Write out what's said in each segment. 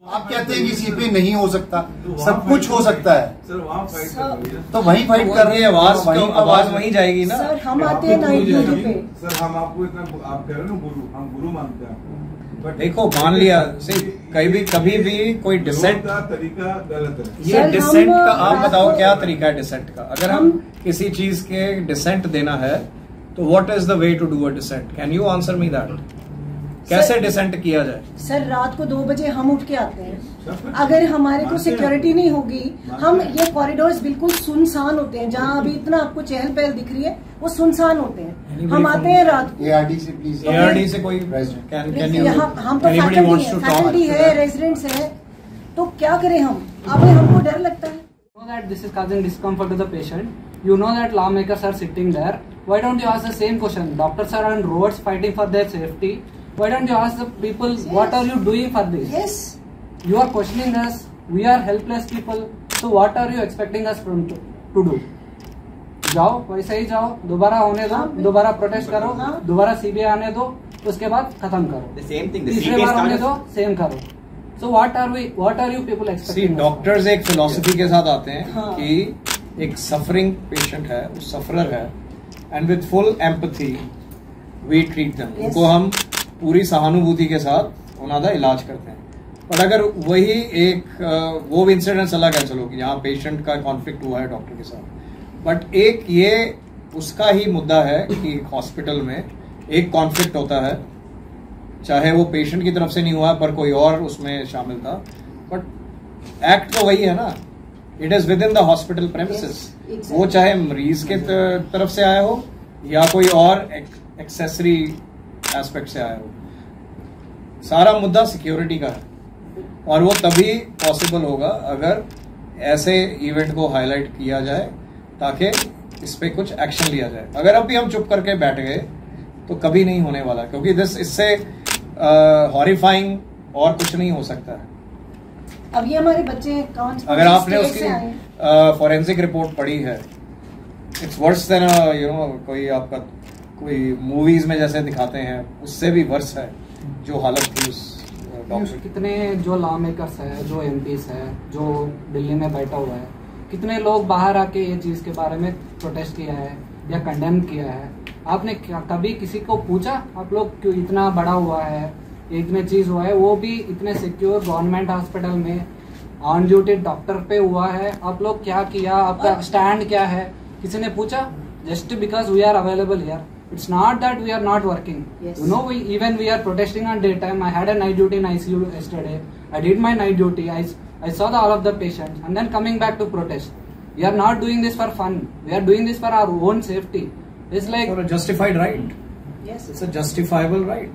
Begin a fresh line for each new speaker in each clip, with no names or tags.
आप कहते हैं कि सीपी नहीं हो सकता, सब कुछ हो सकता है
सर, वहाँ फाइट कर रही है।
तो वहीं फाइट कर रही है, आवाज वहीं जाएगी ना।
सर हम आते हैं नाइट ड्यूटी पे।
सर हम आपको इतना आप कह रहे हो ना गुरु, हम गुरु मानते हैं आपको।
देखो मान लिया कभी भी कोई डिसेंट
का तरीका गलत है।
ये डिसेंट का आप बताओ क्या तरीका है डिसेंट का? अगर हम किसी चीज के डिसेंट देना है तो what is the way to do a descent? Can you answer me that? कैसे डिसेंट किया जाए?
सर रात को 2 बजे हम उठ के आते हैं, अगर हमारे को सिक्योरिटी नहीं होगी, हम ये कॉरिडोर्स बिल्कुल सुनसान होते हैं, जहाँ अभी इतना आपको चहल पहल दिख रही है वो सुनसान होते हैं। हम आते हैं रात को।
ARD से प्लीज, ARD से कोई
हम तो फैकल्टी है, रेजिडेंट्स है, तो क्या करें हम? अब हमको डर लगता है।
Know that this is causing discomfort to the patient. You know that lawmakers are sitting there. Why don't you ask the same question? Doctors are on roads fighting for their safety. Why don't you ask the people, what are you doing for this?
Yes.
You are questioning us. We are helpless people. So what are you expecting us to do? जाओ वैसे ही जाओ, दोबारा होने दो, दोबारा protest करो, दोबारा CBI आने दो, उसके बाद खत्म करो। तीसरे बार होने दो, सेम करो। So what are you people expecting?
Doctors एक फिलोसफी के साथ आते हैं कि एक सफरिंग पेशेंट है, वो सफरर है, and with full empathy we treat them. उनको हम पूरी सहानुभूति के साथ उनका इलाज करते हैं। पर अगर वही एक वो भी इंसिडेंस अलग है, चलो कि यहाँ पेशेंट का कॉन्फ्लिक्ट हुआ है डॉक्टर के साथ, बट एक ये उसका ही मुद्दा है कि हॉस्पिटल में एक कॉन्फ्लिक्ट होता है, चाहे वो पेशेंट की तरफ से नहीं हुआ पर कोई और उसमें शामिल था, बट एक्ट तो वही है ना, it is with in the hospital premises. वो चाहे मरीज के तरफ से आया हो या कोई और एक्सेसरी एस्पेक्ट से आया हो, सारा मुद्दा सिक्योरिटी का है। और वो तभी पॉसिबल होगा अगर ऐसे इवेंट को हाईलाइट किया जाए ताकि इस पे कुछ एक्शन लिया जाए। अगर अभी हम चुप करके बैठ गए तो कभी नहीं होने वाला, क्योंकि इससे हॉरिफाइंग और कुछ नहीं हो सकता है।
अब ये हमारे बच्चे कौन से,
अगर आपने उसकी फॉरेंसिक रिपोर्ट पढ़ी है, इट्स वर्स देन कोई आपका कोई मूवीज में जैसे दिखाते हैं, उससे भी वर्स है जो हालत थी उस डॉक्टर।
कितने जो लॉ मेकर्स है, जो MPs है, जो दिल्ली में बैठा हुआ है, कितने लोग बाहर आके ये चीज के बारे में प्रोटेस्ट किया है या कंडेम किया है। आपने कभी किसी को पूछा आप लोग क्यों इतना बड़ा हुआ है, इतने चीज हुआ है, वो भी इतने सिक्योर गवर्नमेंट हॉस्पिटल में ऑन ड्यूटी डॉक्टर पे हुआ है, आप लोग क्या किया, आपका स्टैंड क्या है, किसी ने पूछा? Just because we are available here, it's not that we are not working.
Yes.
You know, we are protesting on daytime. I had a night duty in ICU yesterday. I did my night duty. I saw all of the patients, and then coming back to protest. We are not doing this for fun. We are doing this for our own safety. It's like
for a justified right.
Yes,
it's a justifiable right.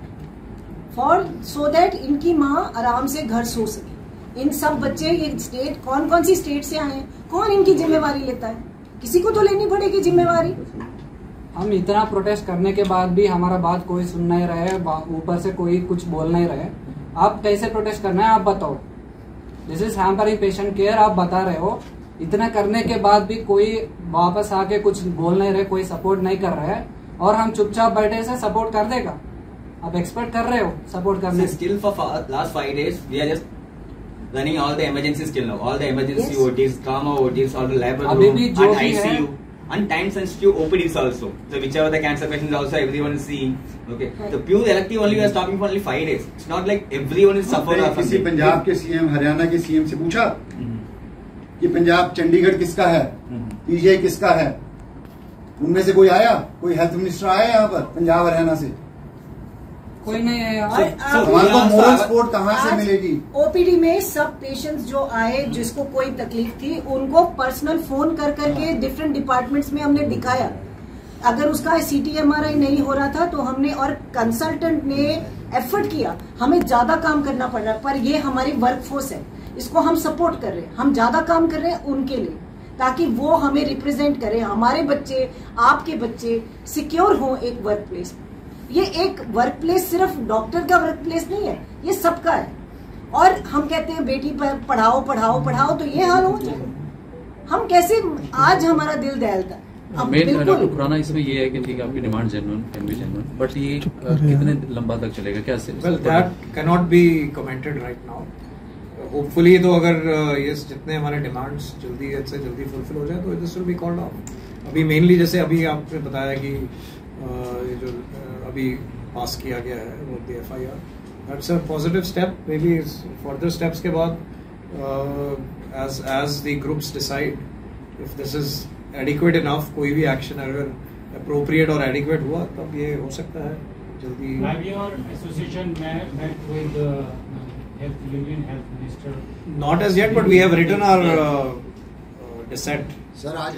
For so that इनकी माँ आराम से घर सो सके। इन सब बच्चे ये state कौन सी स्टेट से आए हैं, कौन इनकी जिम्मेवारी लेता है? किसी को तो लेनी पड़ेगी जिम्मेवारी।
हम इतना प्रोटेस्ट करने के बाद भी हमारा बात कोई सुन नहीं रहे, ऊपर से कोई कुछ बोल नहीं रहे। आप कैसे प्रोटेस्ट करना है आप बताओ? This is hampering patient care, आप बता रहे हो। इतना करने के बाद भी कोई वापस आके कुछ बोल नहीं रहे, कोई सपोर्ट नहीं कर रहे, और हम चुपचाप बैठे से सपोर्ट कर देगा? आप एक्सपेक्ट कर रहे हो सपोर्ट करने?
Still for last 5 days we are just running all the emergencies till now, all the emergency
Yes.
OTs, trauma OTs, all the lab
अभी भी
room
जो
and
भी है,
ICU and time sensitive OPDs also. So whichever the cancer patients also everyone is seeing. Okay.
Right.
The pure elective only we are stopping for only 5 days. It's not like everyone is suffering.
किसी पंजाब के CM, Haryana के CM से पूछा कि पंजाब चंडीगढ़ किसका है, PGI किसका है? उनमें से कोई आया? कोई हेल्थ मिनिस्टर आया यहाँ पर पंजाब हरियाणा से?
कोई नहीं है।
हमारे को मोरल सपोर्ट कहाँ से मिलेगी?
OPD में सब पेशेंट्स जो आए जिसको कोई तकलीफ थी उनको पर्सनल फोन कर करके डिफरेंट डिपार्टमेंट्स में हमने दिखाया। अगर उसका CT MRI नहीं हो रहा था तो हमने और कंसल्टेंट ने एफर्ट किया, हमें ज्यादा काम करना पड़ रहा है, पर ये हमारी वर्कफोर्स है, इसको हम सपोर्ट कर रहे हैं, हम ज्यादा काम कर रहे हैं उनके लिए ताकि वो हमें रिप्रेजेंट करें, हमारे बच्चे आपके बच्चे सिक्योर हो एक वर्क प्लेस। ये एक वर्क प्लेस सिर्फ डॉक्टर का वर्क प्लेस नहीं है, ये सबका है। और हम कहते हैं बेटी पर पढ़ाओ पढ़ाओ पढ़ाओ, तो ये हाल हो जाए। हम कैसे, आज हमारा दिल दहलता है।
मेन डॉक्टर खुराना इसमें ये है कि ठीक है आपकी demand genuine can be genuine, but ये कितने लंबा तक चलेगा? क्या
well that cannot be commented right now. Hopefully तो अगर ये जितने हमारे डिमांड्स जल्दी से जल्दी फुलफिल हो जाए तो this will be called off. अभी मेनली जैसे अभी आपने बताया कि ये जो अभी पास किया गया है वो FIR, that's a positive step. May be further steps के बाद as the groups decide if this is adequate enough, कोई भी एक्शन अगर appropriate और adequate हुआ तब ये हो सकता है जल्दी।
Have your association met with health union, health minister?
Not as yet, but we have written our dissent.
Sir आज